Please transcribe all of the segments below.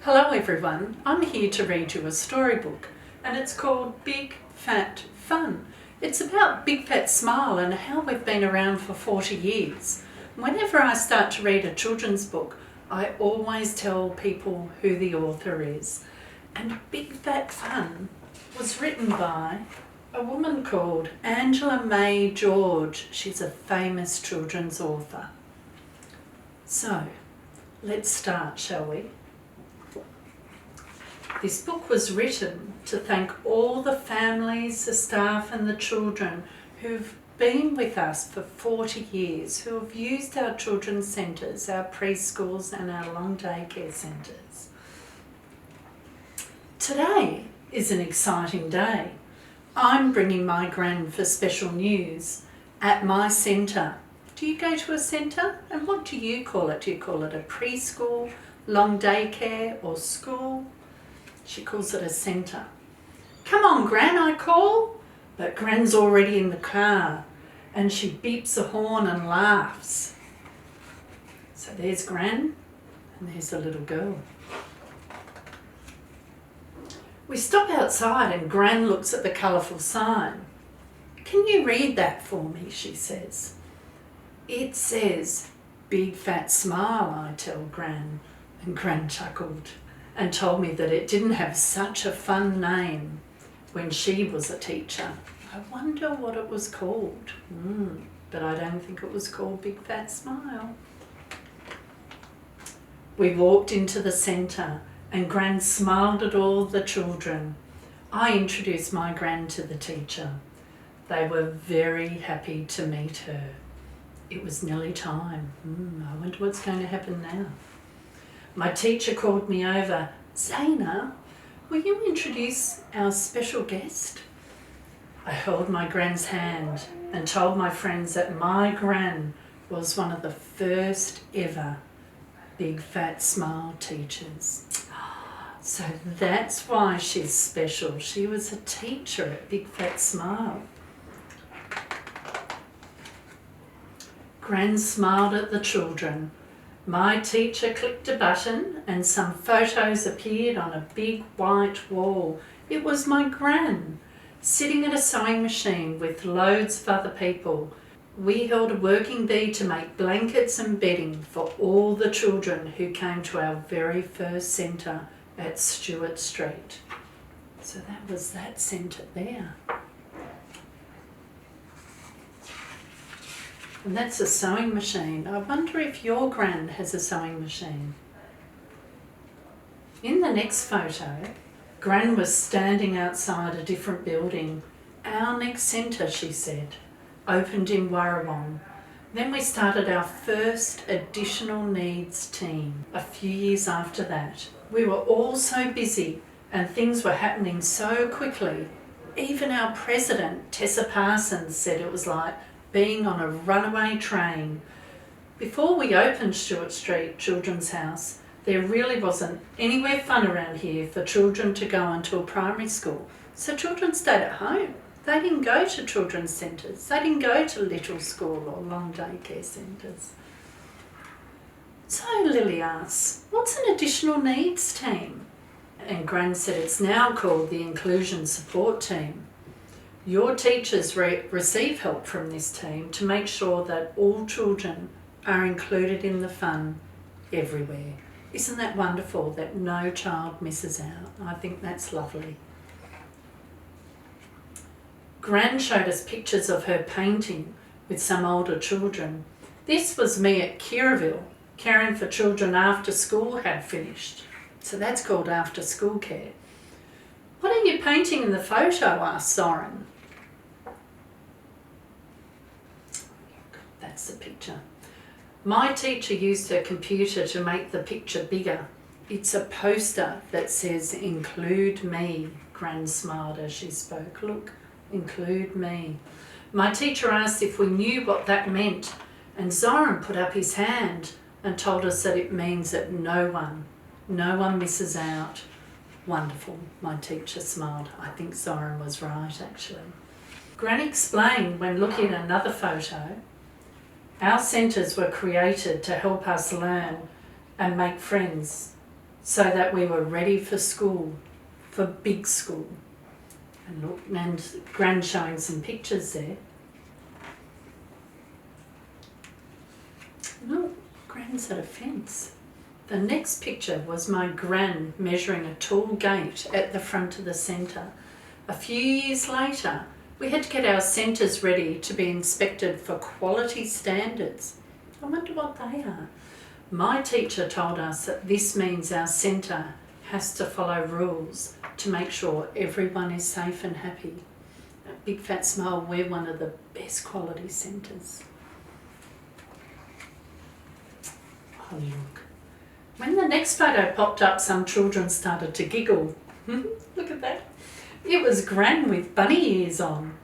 Hello everyone, I'm here to read you a storybook and it's called Big Fat Fun. It's about Big Fat Smile and how we've been around for 40 years. Whenever I start to read a children's book, I always tell people who the author is. And Big Fat Fun was written by a woman called Angela May George. She's a famous children's author. So, let's start, shall we? This book was written to thank all the families, the staff and the children who've been with us for 40 years, who have used our children's centres, our preschools and our long day care centres. Today is an exciting day. I'm bringing my gran for special news at my centre. Do you go to a centre? And what do you call it? Do you call it a preschool, long day care or school? She calls it a centre. Come on, Gran, I call. But Gran's already in the car and she beeps the horn and laughs. So there's Gran and there's the little girl. We stop outside and Gran looks at the colourful sign. Can you read that for me, she says. It says, Big Fat Smile, I tell Gran. And Gran chuckled and told me that it didn't have such a fun name when she was a teacher. I wonder what it was called. But I don't think it was called Big Fat Smile. We walked into the centre and Gran smiled at all the children. I introduced my Gran to the teacher. They were very happy to meet her. It was nearly time. I wonder what's going to happen now. My teacher called me over. Zaina, will you introduce our special guest? I held my Gran's hand and told my friends that my Gran was one of the first ever Big Fat Smile teachers. So that's why she's special. She was a teacher at Big Fat Smile. Gran smiled at the children. My teacher clicked a button and some photos appeared on a big white wall. It was my Gran, sitting at a sewing machine with loads of other people. We held a working bee to make blankets and bedding for all the children who came to our very first centre at Stewart Street. So that was that centre there. And that's a sewing machine. I wonder if your Gran has a sewing machine. In the next photo, Gran was standing outside a different building. Our next centre, she said, opened in Warrawong. Then we started our first additional needs team a few years after that. We were all so busy and things were happening so quickly. Even our president, Tessa Parsons, said it was like being on a runaway train. Before we opened Stewart Street Children's House, there really wasn't anywhere fun around here for children to go into a primary school. So children stayed at home. They didn't go to children's centres. They didn't go to little school or long day care centres. So Lily asks, what's an additional needs team? And Gran said it's now called the Inclusion Support Team. Your teachers receive help from this team to make sure that all children are included in the fun everywhere. Isn't that wonderful that no child misses out? I think that's lovely. Gran showed us pictures of her painting with some older children. This was me at Kirraville, caring for children after school had finished. So that's called after school care. What are you painting in the photo? Asked Zoran. That's the picture. My teacher used her computer to make the picture bigger. It's a poster that says, include me. Gran smiled as she spoke. Look, include me. My teacher asked if we knew what that meant, and Zoran put up his hand and told us that it means that no one misses out. Wonderful, my teacher smiled. I think Zoran was right, actually. Gran explained when looking at another photo, our centres were created to help us learn and make friends so that we were ready for school, for big school. And look, and Gran showing some pictures there. Look, Gran's at a fence. The next picture was my Gran measuring a tall gate at the front of the centre. A few years later, we had to get our centres ready to be inspected for quality standards. I wonder what they are. My teacher told us that this means our centre has to follow rules to make sure everyone is safe and happy. At Big Fat Smile, we're one of the best quality centres. Oh look. When the next photo popped up, some children started to giggle. Look at that. It was Gran with bunny ears on.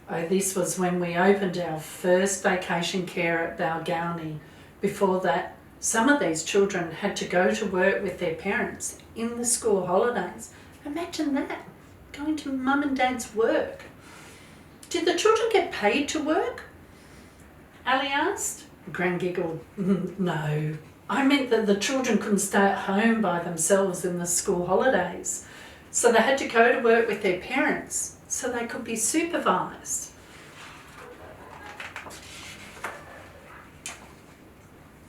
Oh, this was when we opened our first vacation care at Balgownie. Before that, some of these children had to go to work with their parents in the school holidays. Imagine that, going to mum and dad's work. Did the children get paid to work? Ali asked. Gran giggled. No, I meant that the children couldn't stay at home by themselves in the school holidays. So they had to go to work with their parents so they could be supervised.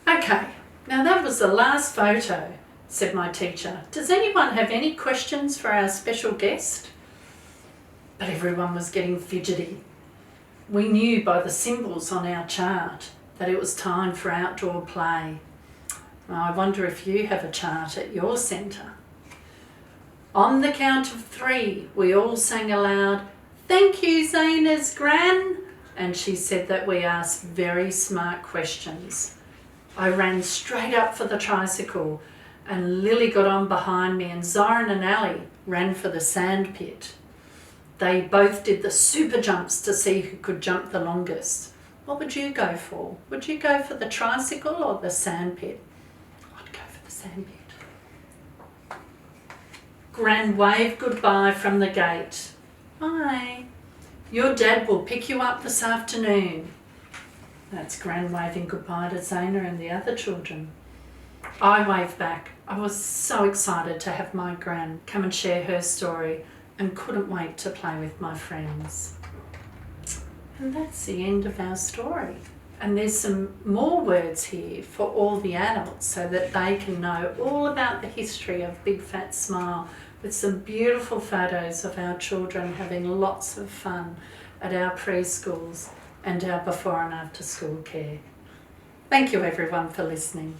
Okay, now that was the last photo, said my teacher. Does anyone have any questions for our special guest? But everyone was getting fidgety. We knew by the symbols on our chart that it was time for outdoor play. I wonder if you have a chart at your centre. On the count of 3, we all sang aloud, "Thank you, Zaina's Gran," and she said that we asked very smart questions. I ran straight up for the tricycle and Lily got on behind me and Zoran and Ali ran for the sand pit. They both did the super jumps to see who could jump the longest. What would you go for? Would you go for the tricycle or the sand pit? I'd go for the sand pit. Gran waved goodbye from the gate. Bye. Your dad will pick you up this afternoon. That's Gran waving goodbye to Zaina and the other children. I waved back. I was so excited to have my Gran come and share her story and couldn't wait to play with my friends. And that's the end of our story. And there's some more words here for all the adults so that they can know all about the history of Big Fat Smile, with some beautiful photos of our children having lots of fun at our preschools and our before and after school care. Thank you everyone for listening.